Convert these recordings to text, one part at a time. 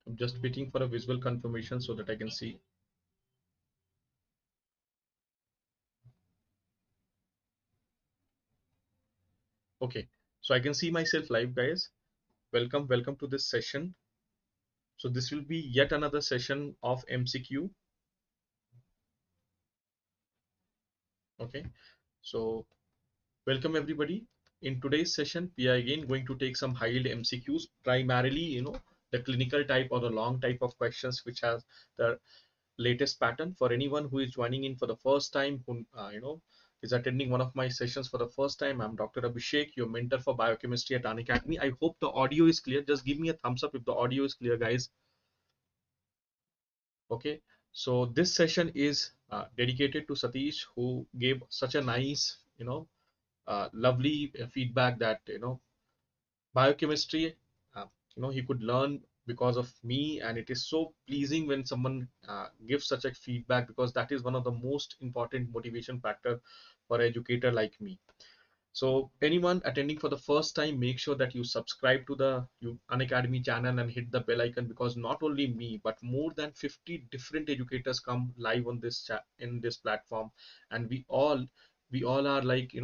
I'm just waiting for a visual confirmation so that I can see. Okay, so I can see myself live, guys. Welcome to this session. So this will be yet another session of MCQ. Okay, so welcome everybody. In today's session, we are again going to take some high-yield MCQs, primarily, the clinical type or the long type of questions, which has the latest pattern. For anyone who is joining in for the first time, who is attending one of my sessions for the first time, I'm Dr. Abhishek, your mentor for biochemistry at Unacademy. I hope the audio is clear. Just give me a thumbs up if the audio is clear, guys. Okay, so this session is dedicated to Satish, who gave such a nice, lovely feedback that biochemistry, uh, he could learn because of me, and it is so pleasing when someone gives such a feedback, because that is one of the most important motivation factor for educator like me. So anyone attending for the first time, make sure that you subscribe to the Unacademy channel and hit the bell icon, because not only me but more than 50 different educators come live on this chat in this platform, and we all are like,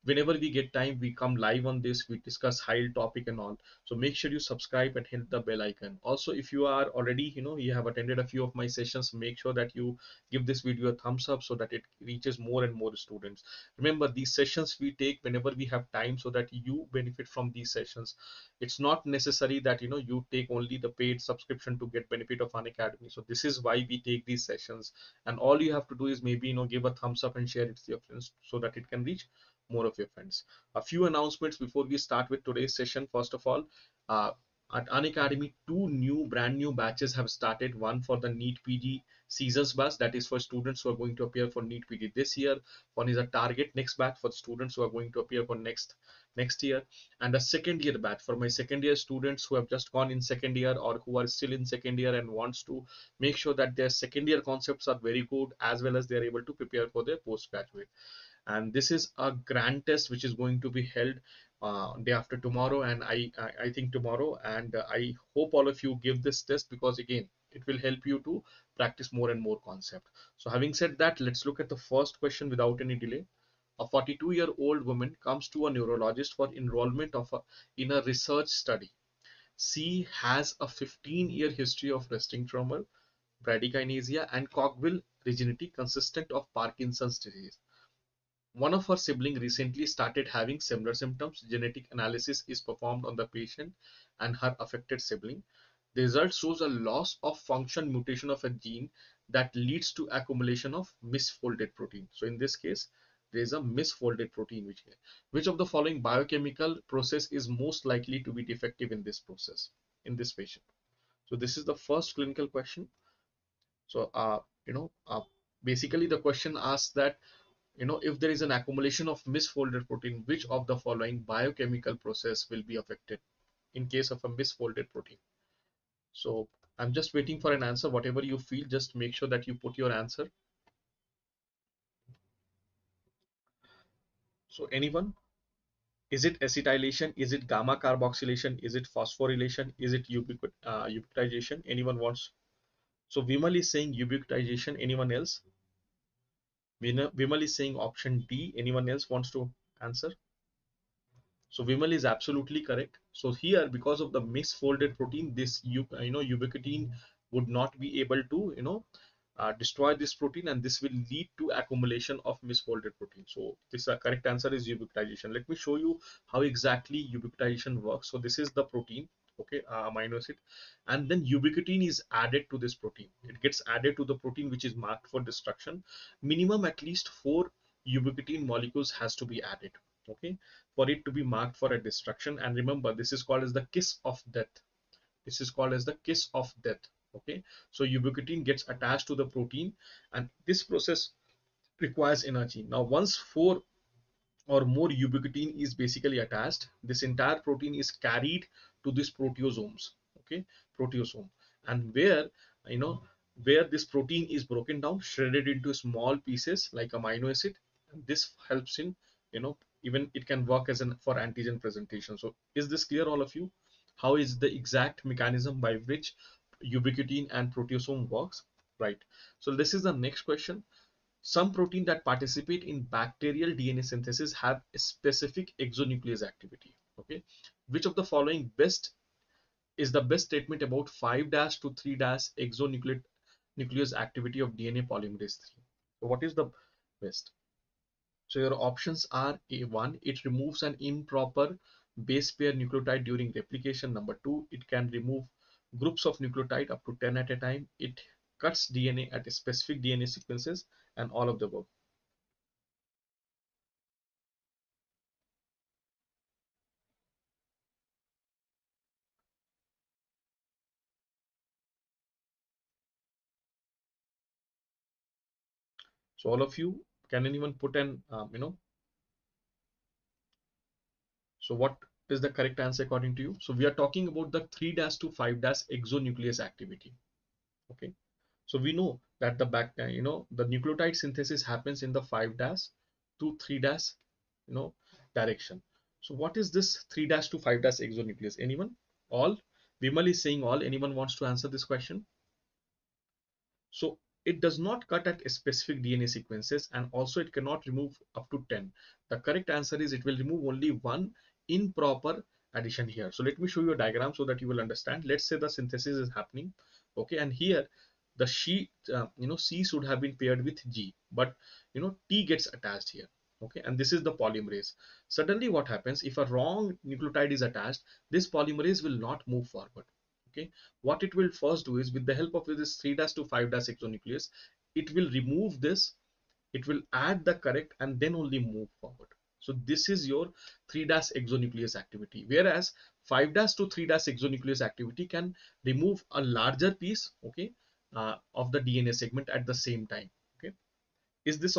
whenever we get time, we come live on this, we discuss high topic and all. So make sure you subscribe and hit the bell icon. Also, if you are already, you have attended a few of my sessions, make sure that you give this video a thumbs up so that it reaches more and more students. Remember, these sessions we take whenever we have time, so that you benefit from these sessions. It's not necessary that you take only the paid subscription to get benefit of Unacademy. So this is why we take these sessions, and all you have to do is maybe give a thumbs up and share it with your friends so that it can reach more of your friends. A few announcements before we start with today's session. First of all, uh, at Unacademy, two brand new batches have started. One for the NEET PG Caesars batch, that is for students who are going to appear for NEET PG this year. One is a target next batch for students who are going to appear for next year, and a second year batch for my second year students who have just gone in second year or who are still in second year and wants to make sure that their second year concepts are very good, as well as they are able to prepare for their postgraduate. And this is a grand test which is going to be held day after tomorrow, and I think tomorrow, and I hope all of you give this test, because again, it will help you to practice more and more concept. So having said that, let's look at the first question without any delay. A 42-year-old woman comes to a neurologist for enrollment in a research study. She has a 15-year history of resting tremor, bradykinesia, and cogwheel rigidity consistent of Parkinson's disease. One of her siblings recently started having similar symptoms. Genetic analysis is performed on the patient and her affected sibling. The result shows a loss of function mutation of a gene that leads to accumulation of misfolded protein. So in this case, there is a misfolded protein. Which of the following biochemical process is most likely to be defective in this process, in this patient? So this is the first clinical question. So basically the question asks that, if there is an accumulation of misfolded protein, which of the following biochemical process will be affected in case of a misfolded protein? So I'm just waiting for an answer. Whatever you feel, just make sure that you put your answer. So anyone? Is it acetylation? Is it gamma carboxylation? Is it phosphorylation? Is it ubiquitization? Anyone wants? So Vimal is saying ubiquitization. Anyone else? Vimal is saying option D. Anyone else wants to answer? So Vimal is absolutely correct. So here, because of the misfolded protein, this ubiquitin would not be able to destroy this protein, and this will lead to accumulation of misfolded protein. So this correct answer is ubiquitization. Let me show you how exactly ubiquitization works. So this is the protein, okay, amino acid, and then ubiquitin is added to this protein. It gets added to the protein which is marked for destruction. Minimum at least 4 ubiquitin molecules has to be added, okay, for it to be marked for a destruction. And remember, this is called as the kiss of death. This is called as the kiss of death. Okay, so ubiquitin gets attached to the protein, and this process requires energy. Now once 4 or more ubiquitin is basically attached, this entire protein is carried to this proteosomes. Okay, proteosome, and you know where this protein is broken down, shredded into small pieces like amino acid, and this helps in, even it can work as an for antigen presentation. So is this clear, all of you? How is the exact mechanism by which ubiquitin and proteasome works, right? So this is the next question. Some protein that participate in bacterial DNA synthesis have a specific exonuclease activity. Okay, which of the following best is the best statement about 5' to 3' exonuclease activity of DNA polymerase 3? So what is the best? So your options are: A1, it removes an improper base pair nucleotide during replication. Number 2, it can remove groups of nucleotide up to 10 at a time. It cuts DNA at specific DNA sequences, and all of the above. So all of you, can anyone put an, so what is the correct answer according to you? So we are talking about the 3' to 5' exonuclease activity. Okay. So we know that the nucleotide synthesis happens in the 5' to 3' direction. So what is this 3' to 5' exonuclease? Anyone? All? Vimal is saying all. Anyone wants to answer this question? So it does not cut at specific DNA sequences, and also it cannot remove up to 10. The correct answer is it will remove only one improper addition here. So let me show you a diagram so that you will understand. Let's say the synthesis is happening. Okay, and here the C should have been paired with G, but T gets attached here. Okay, and this is the polymerase. Suddenly what happens if a wrong nucleotide is attached? This polymerase will not move forward. Okay, what it will first do is, with the help of this 3' to 5' exonuclease, it will remove this, it will add the correct, and then only move forward. So this is your 3' exonuclease activity, whereas 5' to 3' exonuclease activity can remove a larger piece, okay, of the DNA segment at the same time. Okay, is this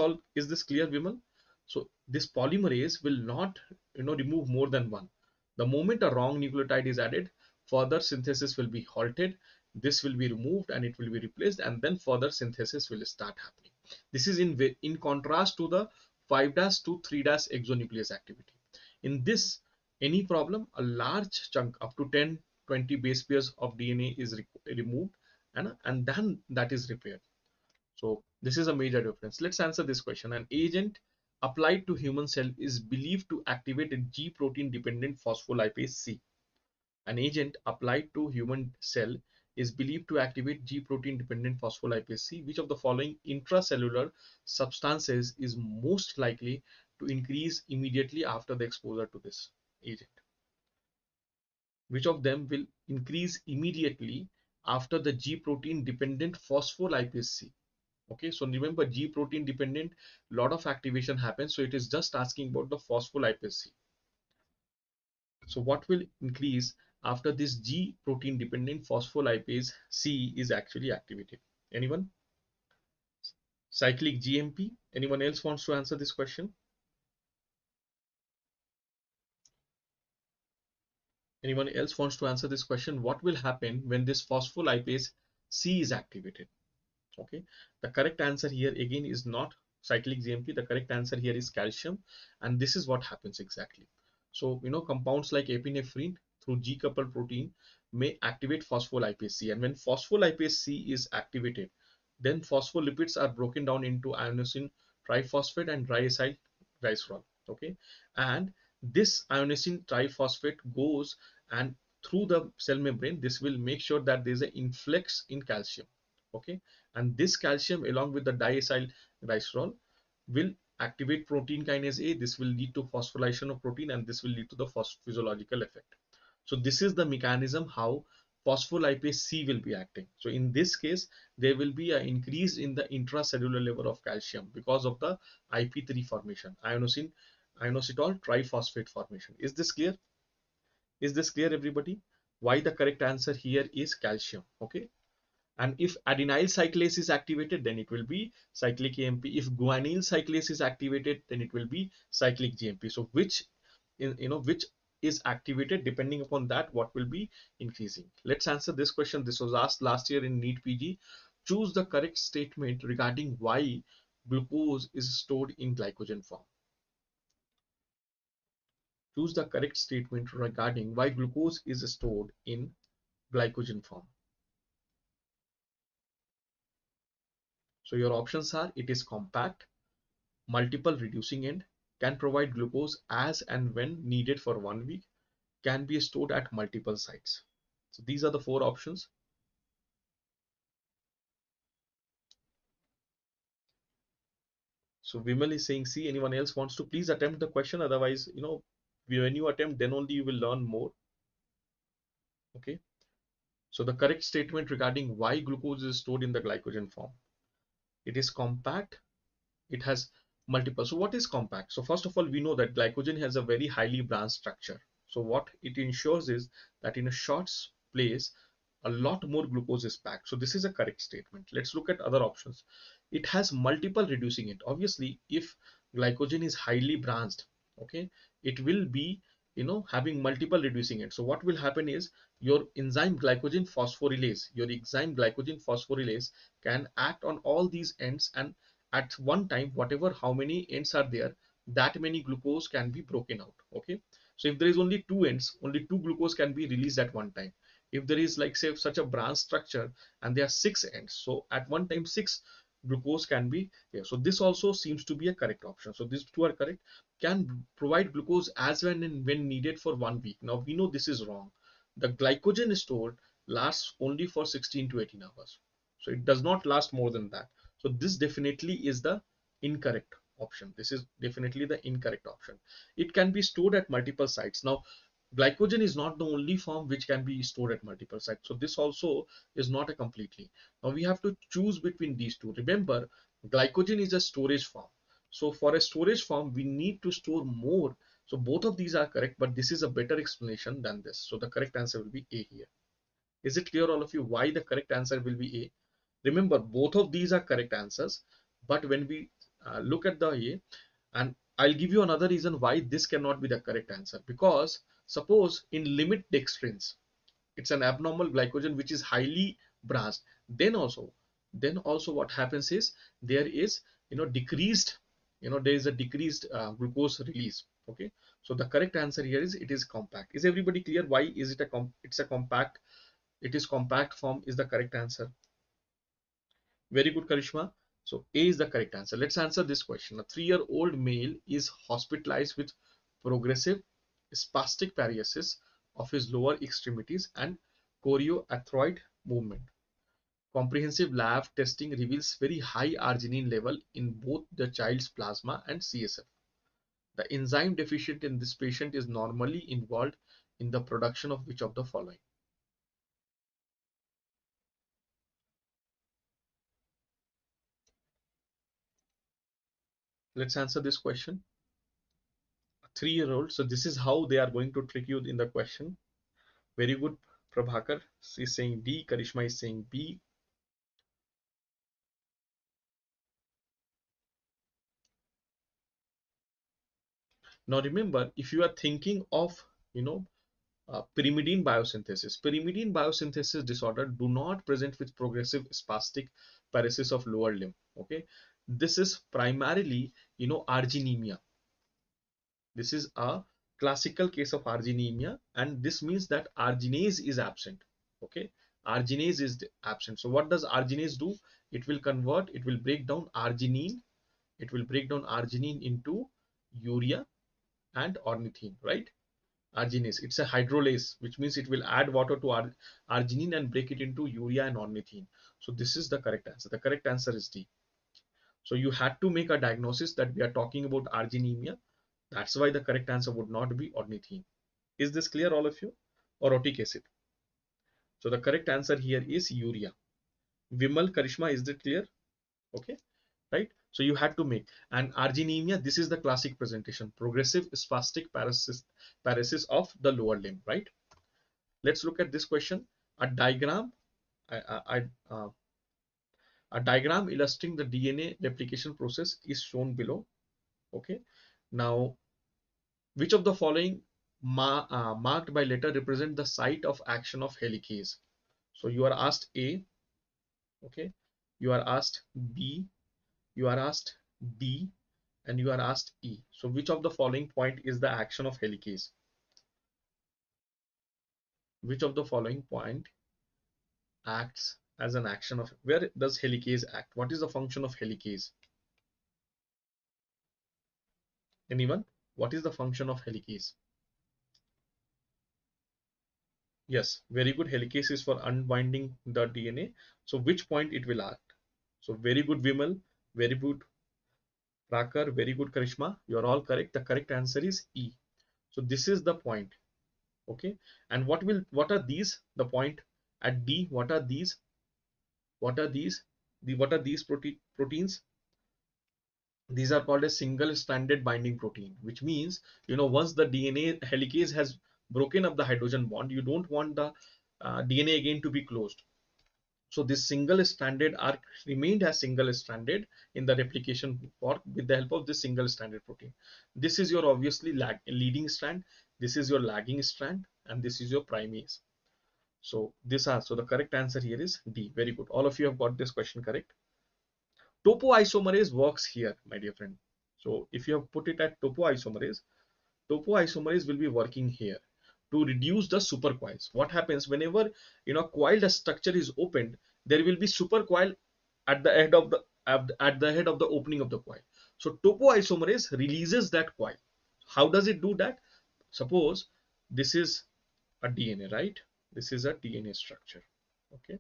clear, Vimal? So this polymerase will not remove more than one. The moment a wrong nucleotide is added, further synthesis will be halted, this will be removed and it will be replaced, and then further synthesis will start happening. This is in contrast to the 5' to 3' exonuclease activity. In this, any problem, a large chunk up to 10 20 base pairs of DNA is removed, and then that is repaired. So this is a major difference. Let's answer this question. An agent applied to human cell is believed to activate a G protein dependent phospholipase C. An agent applied to human cell is believed to activate G protein dependent phospholipase C. Which of the following intracellular substances is most likely to increase immediately after the exposure to this agent? Which of them will increase immediately after the G protein dependent phospholipase C? Okay, so remember, G protein dependent, lot of activation happens, so it is just asking about the phospholipase C. So what will increase after this G protein dependent phospholipase C is actually activated? Anyone? Cyclic GMP? Anyone else wants to answer this question? Anyone else wants to answer this question? What will happen when this phospholipase C is activated? Okay, the correct answer here again is not cyclic GMP. The correct answer here is calcium, and this is what happens exactly. So compounds like epinephrine through G coupled protein may activate phospholipase C, and when phospholipase C is activated, then phospholipids are broken down into inosine triphosphate and diacyl glycerol. Okay, and this inosine triphosphate goes and through the cell membrane, this will make sure that there is an influx in calcium. Okay, and this calcium along with the diacyl glycerol will activate protein kinase A. This will lead to phosphorylation of protein, and this will lead to the physiological effect. So this is the mechanism how phospholipase C will be acting. So in this case, there will be an increase in the intracellular level of calcium because of the IP3 formation, inositol triphosphate formation. Is this clear? Is this clear, everybody? Why the correct answer here is calcium. Okay, and if adenyl cyclase is activated, then it will be cyclic AMP. If guanyl cyclase is activated, then it will be cyclic GMP. So which is activated, depending upon that, what will be increasing? Let's answer this question. This was asked last year in NEET PG. Choose the correct statement regarding why glucose is stored in glycogen form. Choose the correct statement regarding why glucose is stored in glycogen form. So your options are: it is compact, multiple reducing end, can provide glucose as and when needed for 1 week, can be stored at multiple sites. So these are the four options. So Vimal is saying C. Anyone else wants to please attempt the question? Otherwise, when you attempt, then only you will learn more. Okay. So the correct statement regarding why glucose is stored in the glycogen form. It is compact. It has multiple. So what is compact? So first of all, we know that glycogen has a very highly branched structure. So what it ensures is that in a short place, a lot more glucose is packed. So this is a correct statement. Let's look at other options. It has multiple reducing it. Obviously, if glycogen is highly branched, okay, it will be having multiple reducing it. So what will happen is your enzyme glycogen phosphorylase can act on all these ends, and at one time, whatever how many ends are there, that many glucose can be broken out. Okay, so if there is only two ends, only two glucose can be released at one time. If there is, like, say, such a branch structure and there are six ends, so at one time six glucose can be here. So this also seems to be a correct option. So these two are correct. Can provide glucose as when needed for 1 week. Now we know this is wrong. The glycogen stored lasts only for 16 to 18 hours, so it does not last more than that. So this definitely is the incorrect option. This is definitely the incorrect option. It can be stored at multiple sites. Now glycogen is not the only form which can be stored at multiple sites, so this also is not a completely. Now we have to choose between these two. Remember, glycogen is a storage form, so for a storage form we need to store more. So both of these are correct, but this is a better explanation than this. So the correct answer will be A here. Is it clear, all of you, why the correct answer will be A? Remember, both of these are correct answers, but when we look at the A, and I'll give you another reason why this cannot be the correct answer. Because suppose in limit dextrins, it's an abnormal glycogen which is highly branched, then also what happens is there is decreased, there is a decreased glucose release. Okay, so the correct answer here is it is compact. Is everybody clear why is it it's a compact? It is compact form is the correct answer. Very good, Karishma. So A is the correct answer. Let's answer this question. A 3-year-old male is hospitalized with progressive spastic paralysis of his lower extremities and chorioarthroid movement. Comprehensive lab testing reveals very high arginine level in both the child's plasma and CSF. The enzyme deficient in this patient is normally involved in the production of which of the following? Let's answer this question. 3-year-old. So this is how they are going to trick you in the question. Very good. Prabhakar is saying D. Karishma is saying B. Now remember, if you are thinking of, pyrimidine biosynthesis disorder do not present with progressive spastic paresis of lower limb. Okay, this is primarily, arginemia. This is a classical case of arginemia, and this means that arginase is absent. Okay, arginase is absent. So what does arginase do? It will break down arginine. It will break down arginine into urea and ornithine, right? Arginase, it's a hydrolase, which means it will add water to arginine and break it into urea and ornithine. So this is the correct answer. The correct answer is D. So you had to make a diagnosis that we are talking about arginemia. That's why the correct answer would not be ornithine. Is this clear, all of you? Or otic acid? So the correct answer here is urea. Vimal, Karishma, is it clear? Okay, right? So you had to make. And arginemia, this is the classic presentation. Progressive spastic paralysis of the lower limb, right? Let's look at this question. A diagram, a diagram illustrating the DNA replication process is shown below. Okay. Now, which of the following marked by letter represent the site of action of helicase? So you are asked A, okay, you are asked B, you are asked D, and you are asked E. So which of the following point is the action of helicase? Which of the following point acts as an action of, where does helicase act? What is the function of helicase? Anyone? What is the function of helicase? Yes, very good. Helicase is for unwinding the DNA. So which point it will act? So very good, Vimal. Very good, Prakar. Very good, Karishma. You are all correct. The correct answer is E. So this is the point. Okay. And what are these? The point at D. What are these? What are these? What are these proteins? These are called a single stranded binding protein, which means, once the DNA helicase has broken up the hydrogen bond, you don't want the DNA again to be closed. So this single stranded are remained as single stranded in the replication fork with the help of this single stranded protein. This is your obviously leading strand, this is your lagging strand, and this is your primase. So so the correct answer here is D. Very good. All of you have got this question correct. Topoisomerase works here, my dear friend. So if you have put it at topoisomerase will be working here to reduce the supercoils. What happens whenever coiled structure is opened, there will be supercoil at the head of the opening of the coil. So topoisomerase releases that coil. How does it do that? Suppose this is a DNA, right? This is a DNA structure. Okay.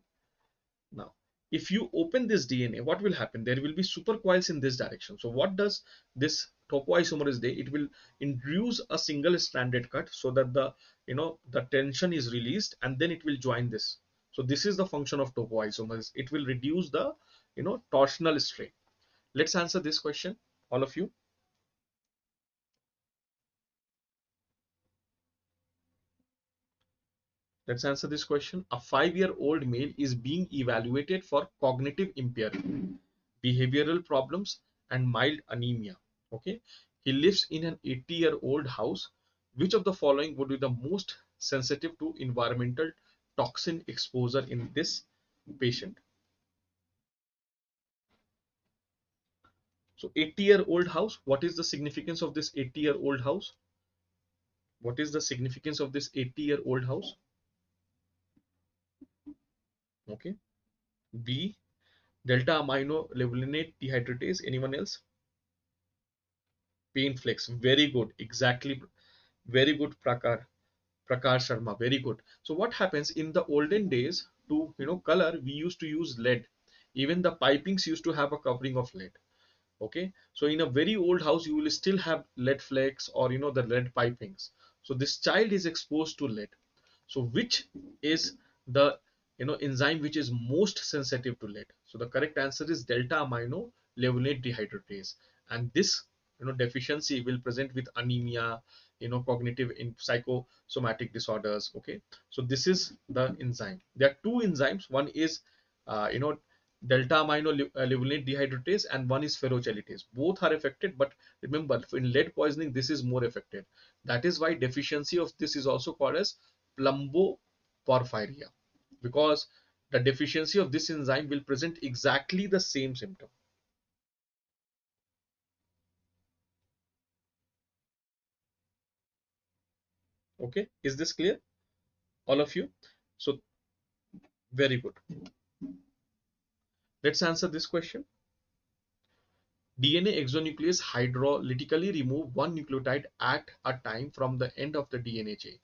Now, if you open this DNA, what will happen? There will be supercoils in this direction. So what does this topoisomerase do? It will induce a single stranded cut so that the tension is released, and then it will join this. So this is the function of topoisomerase. It will reduce the torsional strain. Let's answer this question, all of you. Let's answer this question. A 5-year-old male is being evaluated for cognitive impairment, behavioral problems, and mild anemia. Okay. He lives in an 80-year-old house. Which of the following would be the most sensitive to environmental toxin exposure in this patient? So 80-year-old house, what is the significance of this 80-year-old house? What is the significance of this 80-year-old house? Okay. B, delta amino levulinate dehydratase. Anyone else? Pain flex. Very good. Exactly. Very good, Prakar Sharma. Very good. So what happens in the olden days to color, we used to use lead. Even the pipings used to have a covering of lead. Okay. So in a very old house, you will still have lead flakes or the lead pipings. So this child is exposed to lead. So which is the enzyme which is most sensitive to lead? So the correct answer is delta amino levulinate dehydratase, and this deficiency will present with anemia, cognitive in psychosomatic disorders. Okay, so this is the enzyme. There are two enzymes. One is delta amino levulinate dehydratase, and one is ferrochelatase. Both are affected, but remember, in lead poisoning this is more affected. That is why deficiency of this is also called as plumboporphyria, because the deficiency of this enzyme will present exactly the same symptom. Okay, is this clear, all of you? So very good. Let's answer this question. DNA exonuclease hydrolytically remove one nucleotide at a time from the end of the DNA chain.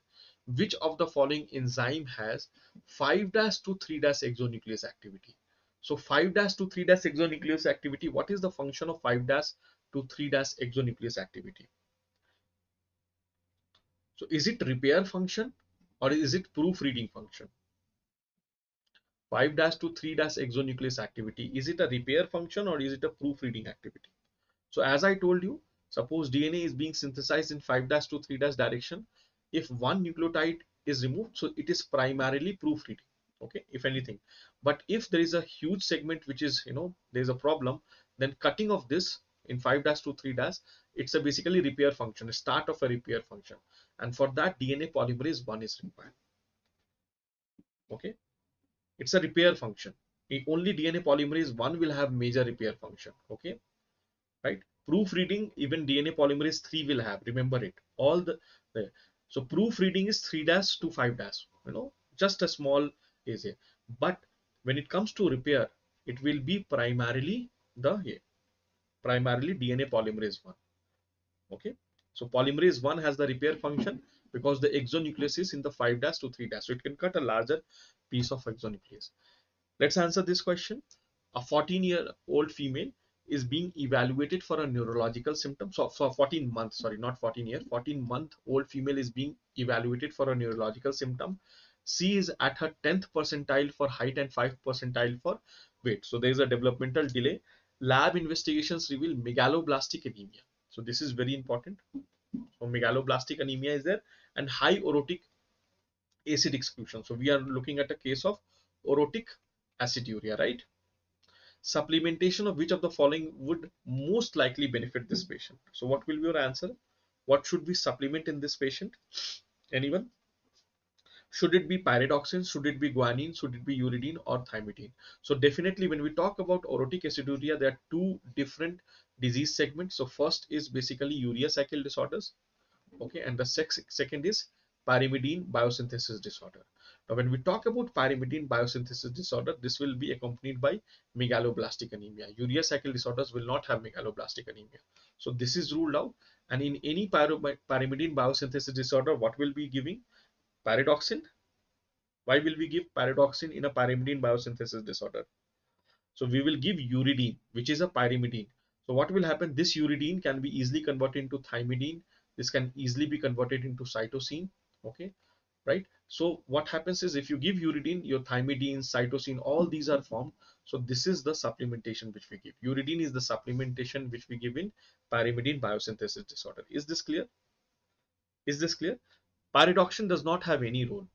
Which of the following enzyme has 5' to 3' exonuclease activity? So 5' to 3' exonuclease activity, what is the function of 5' to 3' exonuclease activity? So is it repair function or is it proofreading function? 5' to 3' exonuclease activity, is it a repair function or is it a proofreading activity? So as I told you, suppose DNA is being synthesized in 5' to 3' direction. If one nucleotide is removed, so it is primarily proofreading. Okay, if anything. But if there is a huge segment which is, there is a problem, then cutting of this in 5' to 3', it's a basically repair function, a start of a repair function. And for that, DNA polymerase 1 is required. Okay, it's a repair function. Only DNA polymerase 1 will have major repair function. Okay, right? Proofreading, even DNA polymerase 3 will have, remember it. So proofreading is 3' to 5', just a small is here. But When it comes to repair, it will be primarily DNA polymerase 1. Okay, so polymerase 1 has the repair function because the exonuclease is in the 5' to 3', so it can cut a larger piece of exonuclease. Let's answer this question. A 14-year-old female is being evaluated for a neurological symptom. So, 14 months, sorry, not 14 year, 14-month-old female is being evaluated for a neurological symptom. She is at her 10th percentile for height and 5th percentile for weight. So there is a developmental delay. Lab investigations reveal megaloblastic anemia. So this is very important. So megaloblastic anemia is there, and high orotic acid exclusion. So we are looking at a case of orotic aciduria, right? Supplementation of which of the following would most likely benefit this patient? So what will be your answer? What should we supplement in this patient? Anyone? Should it be pyridoxine? Should it be guanine? Should it be uridine or thymidine? So definitely when we talk about orotic aciduria, there are two different disease segments. So first is basically urea cycle disorders. Okay, and the second is pyrimidine biosynthesis disorder. Now when we talk about pyrimidine biosynthesis disorder, this will be accompanied by megaloblastic anemia. Urea cycle disorders will not have megaloblastic anemia, so this is ruled out. And in any pyrimidine biosynthesis disorder, what will be giving? Pyridoxine. Why will we give pyridoxine in a pyrimidine biosynthesis disorder? So we will give uridine, which is a pyrimidine. So what will happen? This uridine can be easily converted into thymidine. This can easily be converted into cytosine. Okay, right? So what happens is if you give uridine, your thymidine, cytosine, all these are formed. So this is the supplementation which we give. Uridine is the supplementation which we give in pyrimidine biosynthesis disorder. Is this clear? Is this clear? Pyridoxine does not have any role.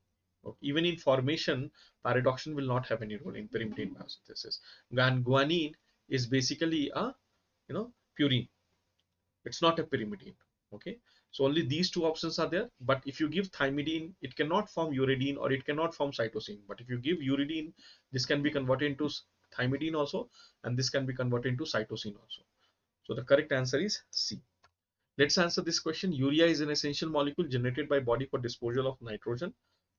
Even in formation, pyridoxine will not have any role in pyrimidine biosynthesis. Guanine is basically a purine. It's not a pyrimidine. Okay, so only these two options are there. But if you give thymidine, it cannot form uridine or it cannot form cytosine. But if you give uridine, this can be converted into thymidine also, and this can be converted into cytosine also. So the correct answer is C. Let's answer this question. Urea is an essential molecule generated by body for disposal of nitrogen.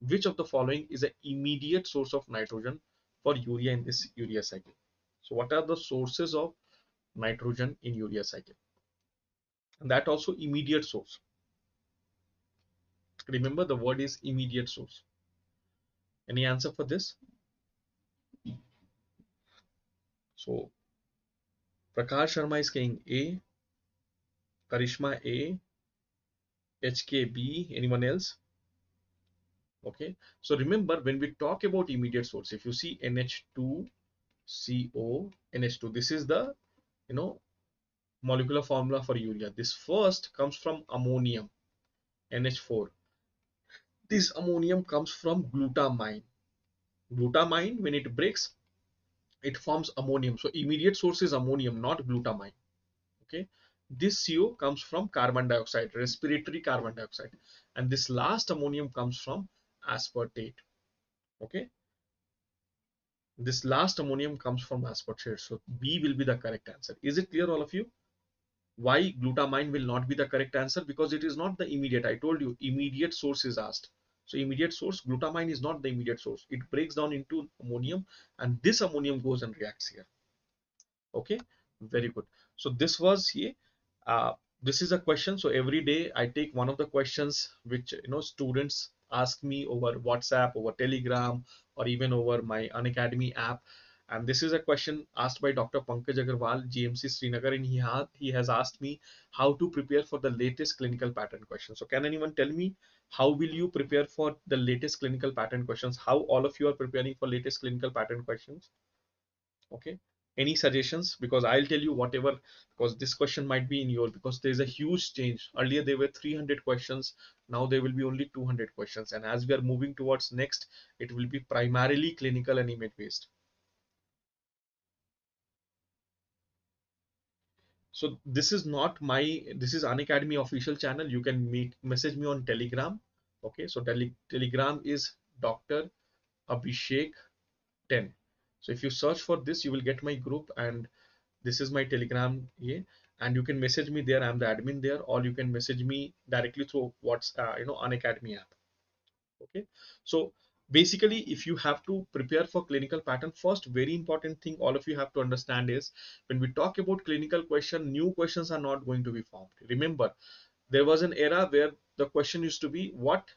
Which of the following is an immediate source of nitrogen for urea in this urea cycle? So what are the sources of nitrogen in urea cycle? And that also immediate source. Remember the word is immediate source. Any answer for this? So Prakash Sharma is saying A, Karishma A, HKB, anyone else? Okay, so remember when we talk about immediate source, if you see NH2 CO NH2, this is the you know molecular formula for urea. This first comes from ammonium, NH4. This ammonium comes from glutamine. Glutamine, when it breaks, it forms ammonium. So immediate source is ammonium, not glutamine. Okay, this CO comes from carbon dioxide, respiratory carbon dioxide, and this last ammonium comes from aspartate. Okay, this last ammonium comes from aspartate. So B will be the correct answer. Is it clear, all of you? Why glutamine will not be the correct answer? Because it is not the immediate. I told you immediate source is asked. So immediate source, glutamine is not the immediate source. It breaks down into ammonium, and this ammonium goes and reacts here. Okay, very good. So this was here. uh, this is a question. So every day I take one of the questions which students ask me over WhatsApp, over Telegram, or even over my Unacademy app. And this is a question asked by Dr. Pankaj Agarwal, GMC Srinagar, and he has asked me how to prepare for the latest clinical pattern questions. So can anyone tell me how will you prepare for the latest clinical pattern questions? How all of you are preparing for latest clinical pattern questions? Okay, any suggestions? Because I'll tell you whatever, because this question might be in your, because there's a huge change. Earlier there were 300 questions, now there will be only 200 questions, and as we are moving towards next, it will be primarily clinical and image based. So this is not my, this is Unacademy official channel. You can message me on Telegram. Okay, so Telegram is Dr. Abhishek 10. So if you search for this, you will get my group, and this is my Telegram here, and you can message me there. I'm the admin there, or you can message me directly through what's Unacademy app. Okay, so Basically, if you have to prepare for clinical pattern, first very important thing all of you have to understand is, when we talk about clinical question, new questions are not going to be formed. Remember, there was an era where the question used to be, what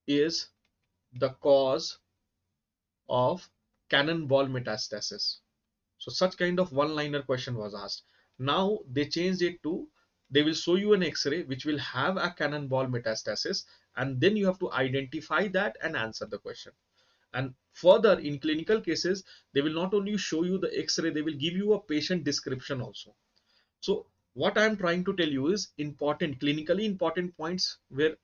is the cause of cannonball metastasis? So such kind of one liner question was asked. Now they changed it to, they will show you an x-ray which will have a cannonball metastasis, and then you have to identify that and answer the question. And further, in clinical cases, they will not only show you the x-ray, they will give you a patient description also. So what I am trying to tell you is, important, clinically important points were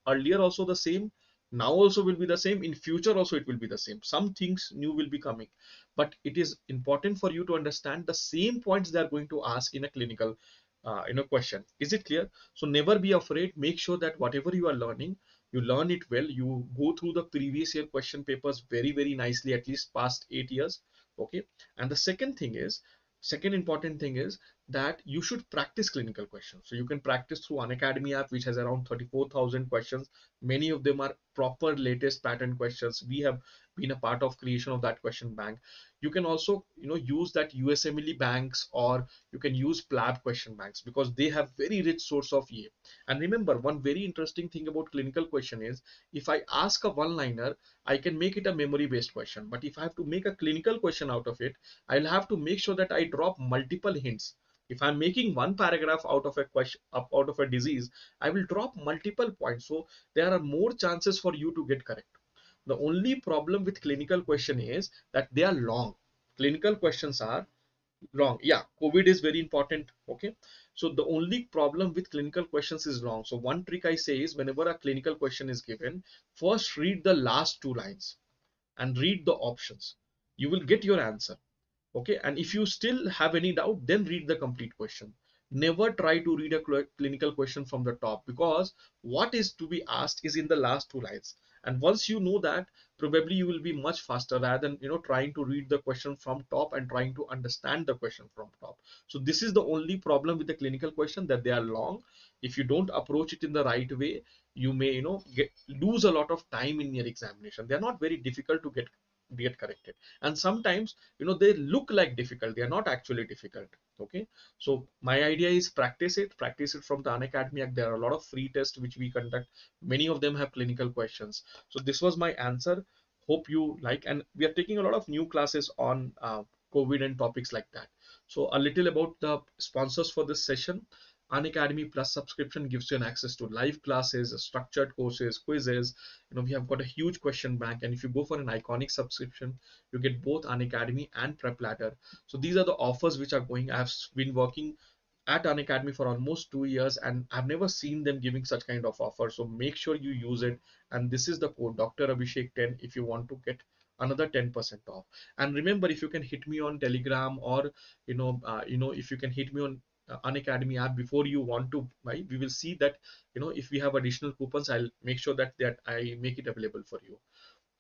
earlier also the same, now also will be the same, in future also it will be the same. Some things new will be coming, but it is important for you to understand the same points they are going to ask in a clinical question. Is it clear? So never be afraid. Make sure that whatever you are learning, you learn it well. You go through the previous year question papers very nicely, at least past 8 years. Okay. And the second important thing is that you should practice clinical questions. So you can practice through Unacademy app, which has around 34,000 questions. Many of them are proper latest pattern questions. We have been a part of creation of that question bank. You can also, use that USMLE banks, or you can use PLAB question banks, because they have very rich source of EA. And remember, one very interesting thing about clinical question is, if I ask a one liner, I can make it a memory based question. But if I have to make a clinical question out of it, I'll have to make sure that I drop multiple hints. If I'm making one paragraph out of a question, out of a disease, I will drop multiple points, so there are more chances for you to get correct. The only problem with clinical question is that they are long. Clinical questions are long. Yeah, COVID is very important. Okay, so the only problem with clinical questions is long. So one trick I say is, whenever a clinical question is given, first read the last two lines and read the options. You will get your answer. Okay, and if you still have any doubt, then read the complete question. Never try to read a clinical question from the top, because what is to be asked is in the last two lines. And once you know that, probably you will be much faster, rather than trying to read the question from top and trying to understand the question from top. So this is the only problem with the clinical question, that they are long. If you don't approach it in the right way, you may lose a lot of time in your examination. They are not very difficult to get corrected, and sometimes they look like difficult, they are not actually difficult. Okay, so my idea is, practice it from the Unacademy Act. There are a lot of free tests which we conduct. Many of them have clinical questions. So this was my answer. Hope you like, and we are taking a lot of new classes on COVID and topics like that. So a little about the sponsors for this session. Unacademy Plus subscription gives you an access to live classes, structured courses, quizzes. We have got a huge question bank, and if you go for an iconic subscription, you get both Unacademy and Prep Ladder. So these are the offers which are going. I have been working at Unacademy for almost 2 years, and I've never seen them giving such kind of offer. So make sure you use it. And this is the code Dr. Abhishek 10 if you want to get another 10% off. And remember, if you can hit me on Telegram, or if you can hit me on Unacademy app before you want to buy, we will see that if we have additional coupons, I'll make sure that I make it available for you.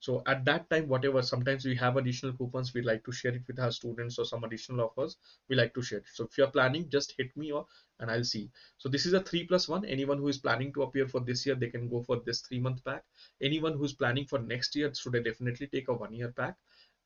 So at that time, whatever, sometimes we have additional coupons, we like to share it with our students, or some additional offers, we like to share it. So if you're planning, just hit me, or and I'll see. So this is a 3+1. Anyone who is planning to appear for this year, they can go for this 3-month pack. Anyone who's planning for next year should definitely take a 1-year pack.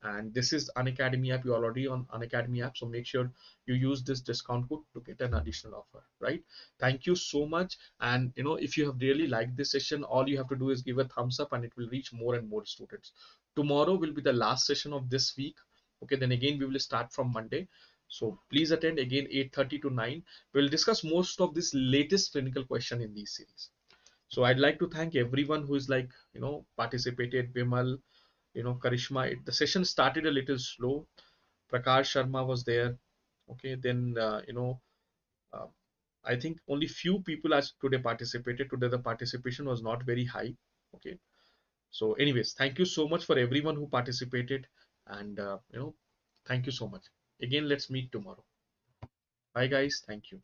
And this is Unacademy app. You're already on Unacademy app, so make sure you use this discount code to get an additional offer, right? Thank you so much. And if you have really liked this session, all you have to do is give a thumbs up, and it will reach more and more students. Tomorrow will be the last session of this week. Okay, then again we will start from Monday. So please attend again, 8:30 to 9. We'll discuss most of this latest clinical question in these series. So I'd like to thank everyone who is participated. Bimal, Karishma. The session started a little slow. Prakash Sharma was there. Okay, then uh, I think only few people as today participated. Today the participation was not very high. Okay, so anyways, thank you so much for everyone who participated, and thank you so much. Again, let's meet tomorrow. Bye guys. Thank you.